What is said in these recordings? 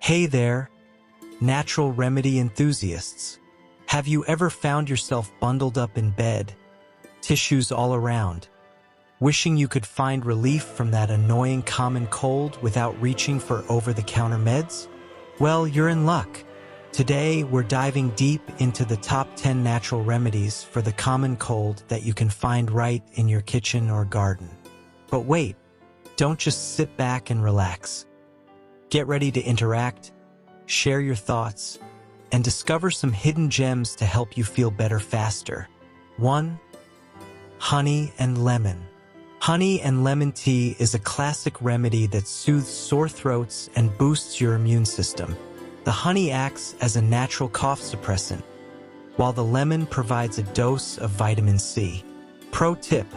Hey there, natural remedy enthusiasts. Have you ever found yourself bundled up in bed, tissues all around, wishing you could find relief from that annoying common cold without reaching for over-the-counter meds? Well, you're in luck. Today, we're diving deep into the top 10 natural remedies for the common cold that you can find right in your kitchen or garden. But wait, don't just sit back and relax. Get ready to interact, share your thoughts, and discover some hidden gems to help you feel better faster. 1. Honey and lemon. Honey and lemon tea is a classic remedy that soothes sore throats and boosts your immune system. The honey acts as a natural cough suppressant, while the lemon provides a dose of vitamin C. Pro tip: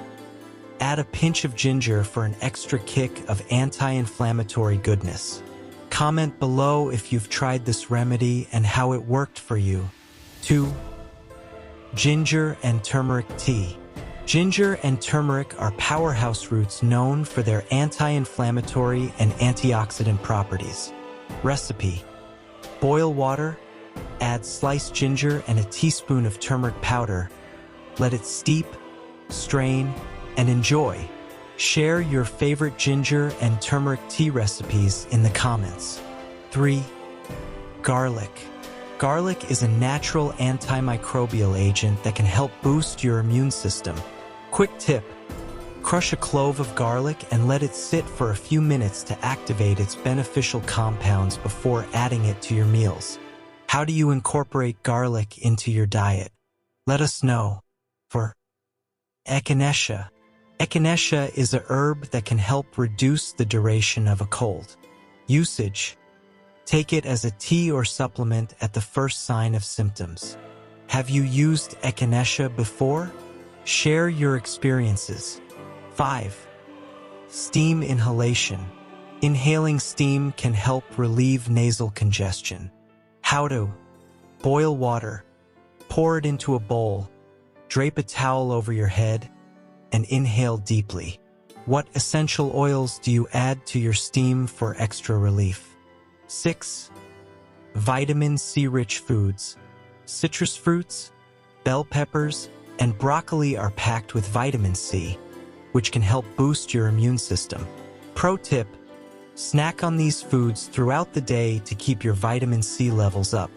add a pinch of ginger for an extra kick of anti-inflammatory goodness. Comment below if you've tried this remedy and how it worked for you. 2. Ginger and turmeric tea. Ginger and turmeric are powerhouse roots known for their anti-inflammatory and antioxidant properties. Recipe: boil water, add sliced ginger and a teaspoon of turmeric powder. Let it steep, strain, and enjoy. Share your favorite ginger and turmeric tea recipes in the comments. 3. Garlic. Garlic is a natural antimicrobial agent that can help boost your immune system. Quick tip: crush a clove of garlic and let it sit for a few minutes to activate its beneficial compounds before adding it to your meals. How do you incorporate garlic into your diet? Let us know. For Echinacea. Echinacea is a herb that can help reduce the duration of a cold. Usage: take it as a tea or supplement at the first sign of symptoms. Have you used Echinacea before? Share your experiences. 5. Steam inhalation. Inhaling steam can help relieve nasal congestion. How to: boil water, pour it into a bowl, drape a towel over your head, and inhale deeply. What essential oils do you add to your steam for extra relief? 6. Vitamin C-rich foods. Citrus fruits, bell peppers, and broccoli are packed with vitamin C, which can help boost your immune system. Pro tip: snack on these foods throughout the day to keep your vitamin C levels up.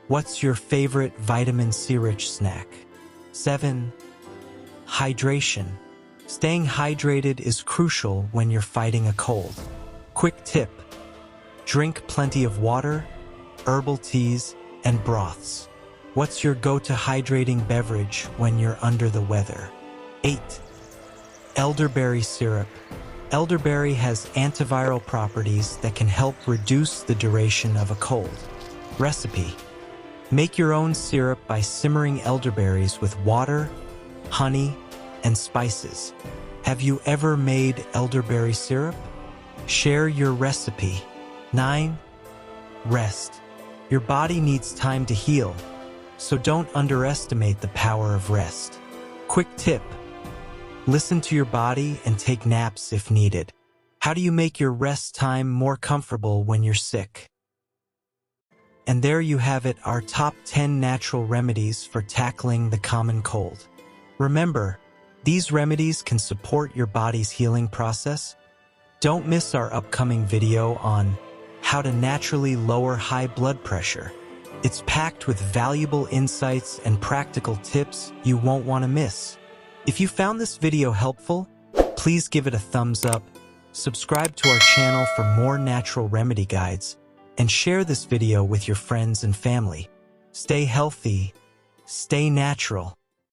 What's your favorite vitamin C-rich snack? 7. Hydration. Staying hydrated is crucial when you're fighting a cold. Quick tip: drink plenty of water, herbal teas, and broths. What's your go-to hydrating beverage when you're under the weather? 8. Elderberry syrup. Elderberry has antiviral properties that can help reduce the duration of a cold. Recipe: make your own syrup by simmering elderberries with water, honey, and spices. Have you ever made elderberry syrup? Share your recipe. 9. Rest. Your body needs time to heal, so don't underestimate the power of rest. Quick tip: listen to your body and take naps if needed. How do you make your rest time more comfortable when you're sick? And there you have it, our top 10 natural remedies for tackling the common cold. Remember, these remedies can support your body's healing process. Don't miss our upcoming video on how to naturally lower high blood pressure. It's packed with valuable insights and practical tips you won't want to miss. If you found this video helpful, please give it a thumbs up, subscribe to our channel for more natural remedy guides, and share this video with your friends and family. Stay healthy, stay natural.